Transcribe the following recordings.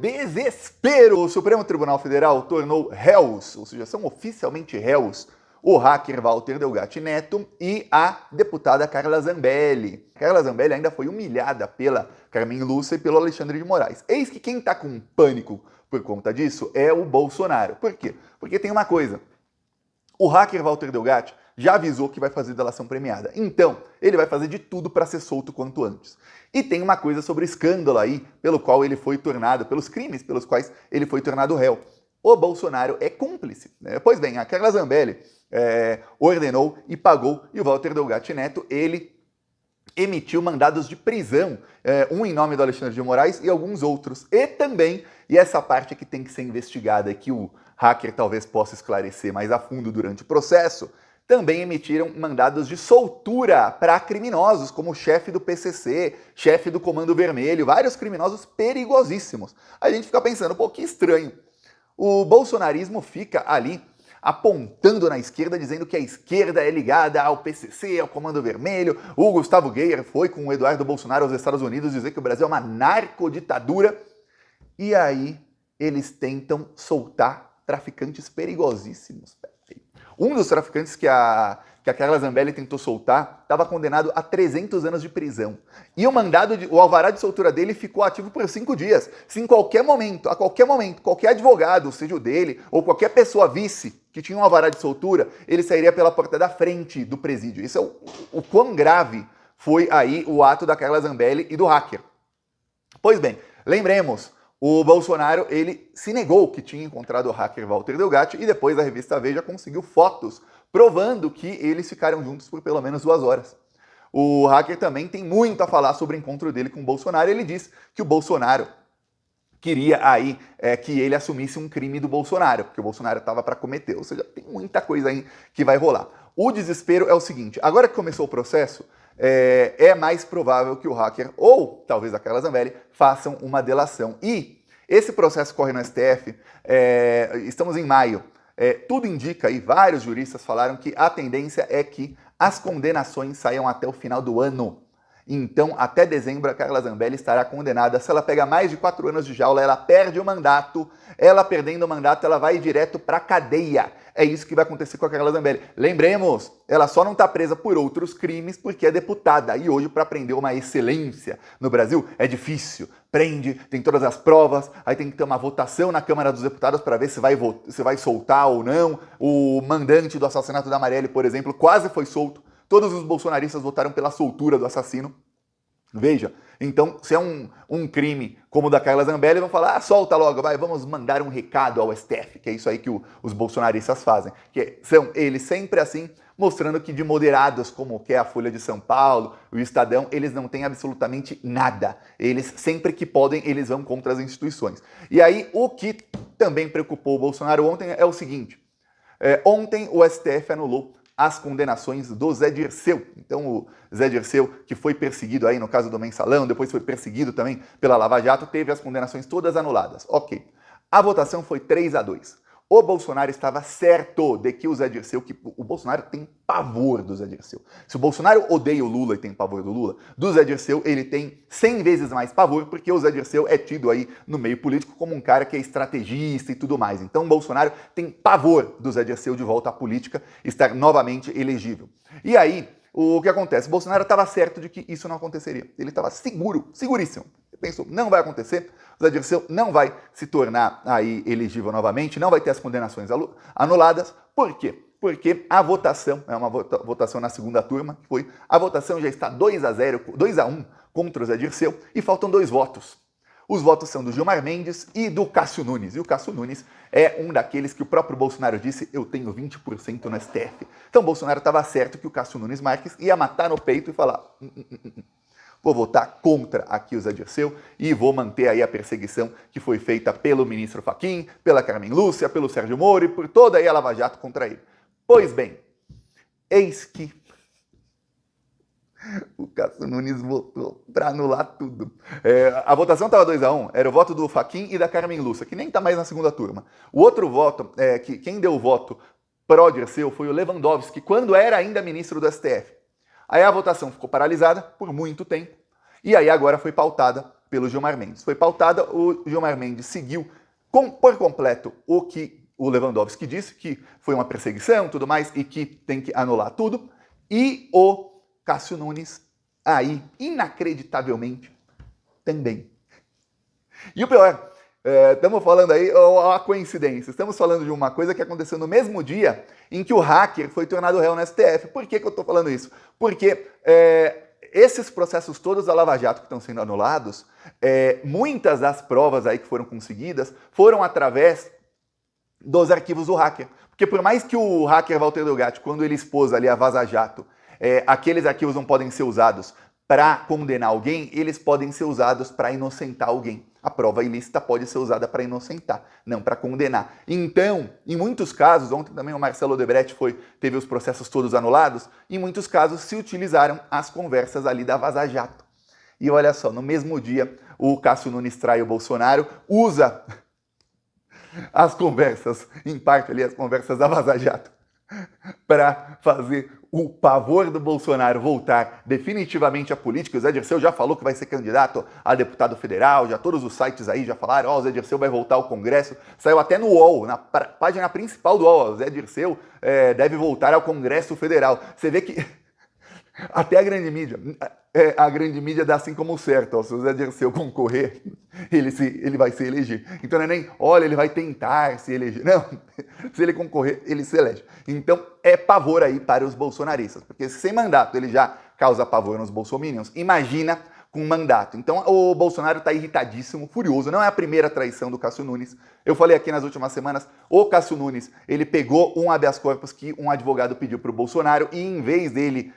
Desespero! O Supremo Tribunal Federal tornou réus, ou seja, são oficialmente réus, o hacker Walter Delgatti Neto e a deputada Carla Zambelli. Carla Zambelli ainda foi humilhada pela Carmen Lúcia e pelo Alexandre de Moraes. Eis que quem está com pânico por conta disso é o Bolsonaro. Por quê? Porque tem uma coisa, o hacker Walter Delgatti já avisou que vai fazer delação premiada. Então, ele vai fazer de tudo para ser solto quanto antes. E tem uma coisa sobre o escândalo aí, pelo qual ele foi tornado, pelos crimes pelos quais ele foi tornado réu. O Bolsonaro é cúmplice, né? Pois bem, a Carla Zambelli ordenou e pagou, e o Walter Delgatti Neto, ele emitiu mandados de prisão, um em nome do Alexandre de Moraes e alguns outros. E também, e essa parte que tem que ser investigada, que o hacker talvez possa esclarecer mais a fundo durante o processo, também emitiram mandados de soltura para criminosos, como o chefe do PCC, chefe do Comando Vermelho, vários criminosos perigosíssimos. A gente fica pensando, pô, que estranho. O bolsonarismo fica ali apontando na esquerda, dizendo que a esquerda é ligada ao PCC, ao Comando Vermelho. O Gustavo Geyer foi com o Eduardo Bolsonaro aos Estados Unidos dizer que o Brasil é uma narcoditadura. E aí eles tentam soltar traficantes perigosíssimos. Um dos traficantes que a Carla Zambelli tentou soltar estava condenado a 300 anos de prisão. E o alvará de soltura dele ficou ativo por 5 dias. Se em qualquer momento, a qualquer momento, qualquer advogado, seja o dele, ou qualquer pessoa visse que tinha um alvará de soltura, ele sairia pela porta da frente do presídio. Isso é o quão grave foi aí o ato da Carla Zambelli e do hacker. Pois bem, lembremos, o Bolsonaro, ele se negou que tinha encontrado o hacker Walter Delgatti e depois a revista Veja conseguiu fotos provando que eles ficaram juntos por pelo menos 2 horas. O hacker também tem muito a falar sobre o encontro dele com o Bolsonaro. Ele diz que o Bolsonaro queria aí que ele assumisse um crime do Bolsonaro, porque o Bolsonaro estava para cometer. Ou seja, tem muita coisa aí que vai rolar. O desespero é o seguinte, agora que começou o processo, é mais provável que o hacker, ou talvez a Carla Zambelli, façam uma delação. E esse processo corre no STF, estamos em maio. Tudo indica, aí vários juristas falaram que a tendência é que as condenações saiam até o final do ano. Então, até dezembro, a Carla Zambelli estará condenada. Se ela pega mais de 4 anos de jaula, ela perde o mandato. Ela perdendo o mandato, ela vai direto para a cadeia. É isso que vai acontecer com a Carla Zambelli. Lembremos, ela só não está presa por outros crimes porque é deputada. E hoje, para prender uma excelência no Brasil, é difícil. Prende, tem todas as provas, aí tem que ter uma votação na Câmara dos Deputados para ver se vai soltar ou não. O mandante do assassinato da Marielle, por exemplo, quase foi solto. Todos os bolsonaristas votaram pela soltura do assassino. Veja, então, se é um crime como o da Carla Zambelli, vão falar, solta logo, vamos mandar um recado ao STF, que é isso aí que os bolsonaristas fazem. Que são eles sempre assim, mostrando que de moderados, como que é a Folha de São Paulo, o Estadão, eles não têm absolutamente nada. Eles, sempre que podem, eles vão contra as instituições. E aí, o que também preocupou o Bolsonaro ontem é o seguinte, ontem o STF anulou as condenações do Zé Dirceu. Então o Zé Dirceu, que foi perseguido aí no caso do Mensalão, depois foi perseguido também pela Lava Jato, teve as condenações todas anuladas. Ok. A votação foi 3-2. O Bolsonaro estava certo de que o Zé Dirceu, que o Bolsonaro tem pavor do Zé Dirceu. Se o Bolsonaro odeia o Lula e tem pavor do Zé Dirceu, ele tem 100 vezes mais pavor, porque o Zé Dirceu é tido aí no meio político como um cara que é estrategista e tudo mais. Então o Bolsonaro tem pavor do Zé Dirceu de volta à política, estar novamente elegível. E aí, o que acontece? O Bolsonaro estava certo de que isso não aconteceria. Ele estava seguríssimo. Ele pensou, não vai acontecer, o Zé Dirceu não vai se tornar aí elegível novamente, não vai ter as condenações anuladas. Por quê? Porque a votação, é uma votação na segunda turma, a votação já está 2-1 contra o Zé Dirceu e faltam 2 votos. Os votos são do Gilmar Mendes e do Cássio Nunes. E o Cássio Nunes é um daqueles que o próprio Bolsonaro disse, eu tenho 20% no STF. Então o Bolsonaro estava certo que o Cássio Nunes Marques ia matar no peito e falar, vou votar contra aqui o Zé Dirceu e vou manter aí a perseguição que foi feita pelo ministro Fachin, pela Carmen Lúcia, pelo Sérgio Moro e por toda aí a Lava Jato contra ele. Pois bem, eis que o Cássio Nunes votou para anular tudo. A votação estava 2-1, era o voto do Fachin e da Carmen Lúcia, que nem está mais na segunda turma. O outro voto, quem deu o voto pró-Dirceu foi o Lewandowski, quando era ainda ministro do STF. Aí a votação ficou paralisada por muito tempo, e aí agora foi pautada pelo Gilmar Mendes. Foi pautada, o Gilmar Mendes seguiu por completo o que o Lewandowski disse, que foi uma perseguição e tudo mais, e que tem que anular tudo. E o Cássio Nunes, aí, inacreditavelmente, também. E o pior, estamos falando aí, a coincidência, estamos falando de uma coisa que aconteceu no mesmo dia em que o hacker foi tornado réu no STF. Por que eu estou falando isso? Porque esses processos todos da Lava Jato que estão sendo anulados, muitas das provas aí que foram conseguidas foram através dos arquivos do hacker. Porque por mais que o hacker Walter Delgatti, quando ele expôs ali a Vaza Jato, aqueles arquivos não podem ser usados para condenar alguém, eles podem ser usados para inocentar alguém. A prova ilícita pode ser usada para inocentar, não para condenar. Então, em muitos casos, ontem também o Marcelo Odebrecht teve os processos todos anulados, em muitos casos se utilizaram as conversas ali da Vaza Jato. E olha só, no mesmo dia, o Cássio Nunes trai o Bolsonaro, usa as conversas, em parte ali as conversas da Vaza Jato, para fazer o pavor do Bolsonaro voltar definitivamente à política. O Zé Dirceu já falou que vai ser candidato a deputado federal, já todos os sites aí já falaram, o Zé Dirceu vai voltar ao Congresso, saiu até no UOL, na página principal do UOL, o Zé Dirceu deve voltar ao Congresso Federal. Você vê que até a grande mídia dá assim como certo, se o Zé Dirceu concorrer, ele vai se eleger. Então não é nem, olha, ele vai tentar se eleger. Não, se ele concorrer, ele se elege. Então é pavor aí para os bolsonaristas, porque sem mandato ele já causa pavor nos bolsominions, imagina com mandato. Então o Bolsonaro está irritadíssimo, furioso, não é a primeira traição do Cássio Nunes. Eu falei aqui nas últimas semanas, o Cássio Nunes, ele pegou um habeas corpus que um advogado pediu para o Bolsonaro e em vez dele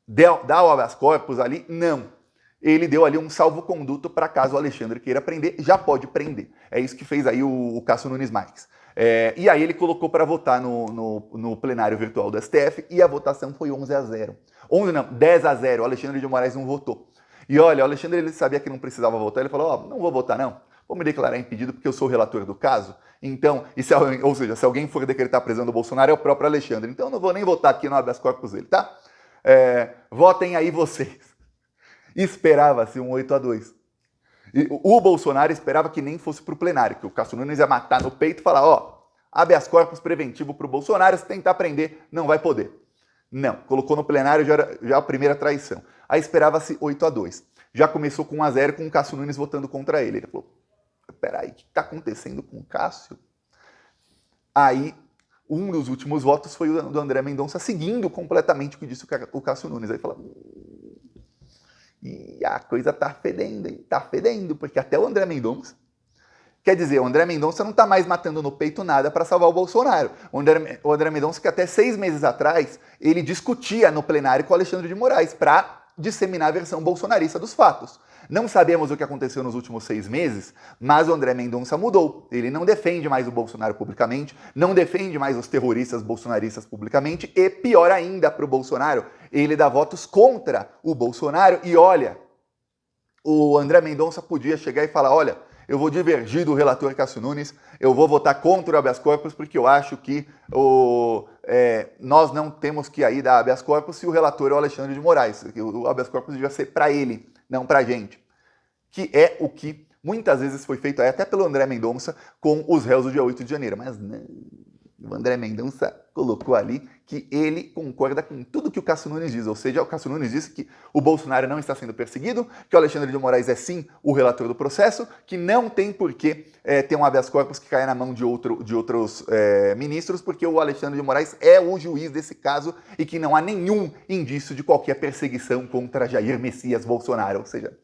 dar o habeas corpus ali, não. Ele deu ali um salvo-conduto para caso o Alexandre queira prender, já pode prender. É isso que fez aí o Cássio Nunes Marques. E aí ele colocou para votar no plenário virtual do STF e a votação foi 11-0. 10-0, o Alexandre de Moraes não votou. E olha, o Alexandre ele sabia que não precisava votar, ele falou, não vou votar não, vou me declarar impedido porque eu sou o relator do caso. Então, ou seja, se alguém for decretar a prisão do Bolsonaro é o próprio Alexandre. Então eu não vou nem votar aqui no habeas corpus dele, tá? Votem aí vocês. Esperava-se um 8-2. E o Bolsonaro esperava que nem fosse para o plenário, que o Cássio Nunes ia matar no peito e falar, habeas corpus preventivo para o Bolsonaro, se tentar prender, não vai poder. Não, colocou no plenário já a primeira traição. Aí esperava-se 8-2. Já começou com 1-0 com o Cássio Nunes votando contra ele. Ele falou, peraí, o que está acontecendo com o Cássio? Aí um dos últimos votos foi o do André Mendonça, seguindo completamente o que disse o Cássio Nunes. Aí fala, e a coisa tá fedendo, hein? Tá fedendo, porque até o André Mendonça, quer dizer, o André Mendonça não tá mais matando no peito nada para salvar o Bolsonaro. O André Mendonça, que até 6 meses atrás, ele discutia no plenário com o Alexandre de Moraes para disseminar a versão bolsonarista dos fatos. Não sabemos o que aconteceu nos últimos 6 meses, mas o André Mendonça mudou. Ele não defende mais o Bolsonaro publicamente, não defende mais os terroristas bolsonaristas publicamente e, pior ainda para o Bolsonaro, ele dá votos contra o Bolsonaro e olha, o André Mendonça podia chegar e falar, olha, eu vou divergir do relator Cássio Nunes, eu vou votar contra o habeas corpus porque eu acho que nós não temos que aí dar habeas corpus se o relator é o Alexandre de Moraes. O habeas corpus devia ser para ele, não para a gente. Que é o que muitas vezes foi feito até pelo André Mendonça com os réus do dia 8 de janeiro. Mas não, o André Mendonça colocou ali que ele concorda com tudo que o Cássio Nunes diz. Ou seja, o Cássio Nunes disse que o Bolsonaro não está sendo perseguido, que o Alexandre de Moraes é sim o relator do processo, que não tem por que ter um habeas corpus que caia na mão de outros ministros, porque o Alexandre de Moraes é o juiz desse caso e que não há nenhum indício de qualquer perseguição contra Jair Messias Bolsonaro. Ou seja,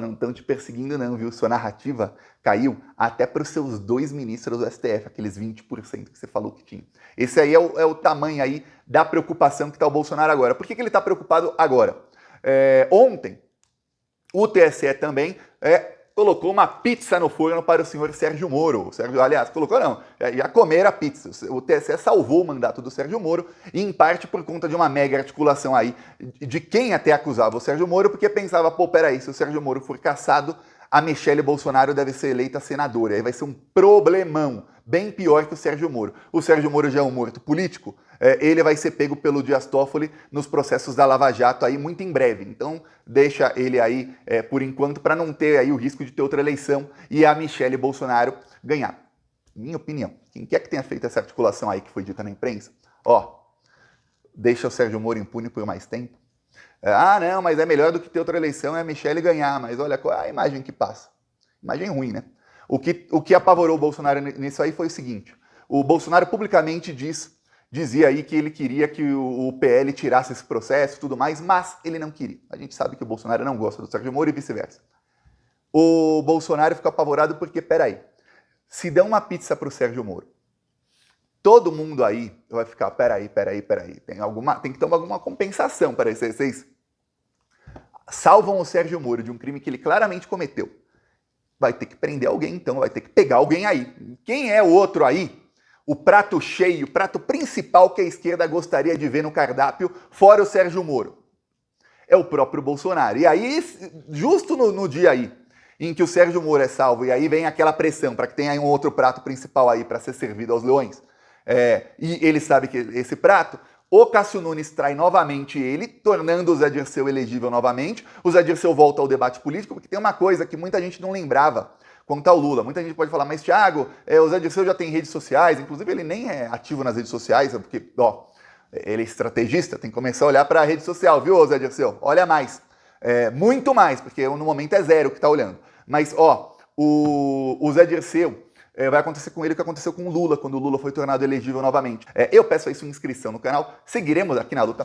não estão te perseguindo não, viu? Sua narrativa caiu até para os seus 2 ministros do STF, aqueles 20% que você falou que tinha. Esse aí é o tamanho aí da preocupação que está o Bolsonaro agora. Por que ele está preocupado agora? Ontem, o TSE também colocou uma pizza no forno para o senhor Sérgio Moro. Aliás, colocou não, já comeram a pizza. O TSE salvou o mandato do Sérgio Moro, e em parte por conta de uma mega articulação aí de quem até acusava o Sérgio Moro, porque pensava, peraí, se o Sérgio Moro for cassado, a Michelle Bolsonaro deve ser eleita senadora. Aí vai ser um problemão, bem pior que o Sérgio Moro. O Sérgio Moro já é um morto político, ele vai ser pego pelo Dias Toffoli nos processos da Lava Jato aí muito em breve. Então deixa ele aí por enquanto para não ter aí o risco de ter outra eleição e a Michelle Bolsonaro ganhar. Minha opinião. Quem quer que tenha feito essa articulação aí que foi dita na imprensa, deixa o Sérgio Moro impune por mais tempo. Não, mas é melhor do que ter outra eleição é a Michelle ganhar, mas olha qual é a imagem que passa. Imagem ruim, né? O que apavorou o Bolsonaro nisso aí foi o seguinte, o Bolsonaro publicamente dizia aí que ele queria que o PL tirasse esse processo e tudo mais, mas ele não queria. A gente sabe que o Bolsonaro não gosta do Sérgio Moro e vice-versa. O Bolsonaro ficou apavorado porque, peraí, se dão uma pizza para o Sérgio Moro, todo mundo aí vai ficar, peraí, tem que ter alguma compensação para vocês. Salvam o Sérgio Moro de um crime que ele claramente cometeu. Vai ter que prender alguém, então, vai ter que pegar alguém aí. Quem é o outro aí? O prato cheio, o prato principal que a esquerda gostaria de ver no cardápio, fora o Sérgio Moro. É o próprio Bolsonaro. E aí, justo no dia aí, em que o Sérgio Moro é salvo, e aí vem aquela pressão para que tenha um outro prato principal aí para ser servido aos leões, e ele sabe que esse prato, o Cássio Nunes trai novamente ele, tornando o Zé Dirceu elegível novamente. O Zé Dirceu volta ao debate político, porque tem uma coisa que muita gente não lembrava quanto ao Lula. Muita gente pode falar, mas Thiago, o Zé Dirceu já tem redes sociais, inclusive ele nem é ativo nas redes sociais, porque, ele é estrategista, tem que começar a olhar para a rede social, viu, Zé Dirceu? Olha mais, muito mais, porque no momento é zero que está olhando. Mas, o Zé Dirceu, vai acontecer com ele o que aconteceu com o Lula, quando o Lula foi tornado elegível novamente. Eu peço aí sua inscrição no canal, seguiremos aqui na luta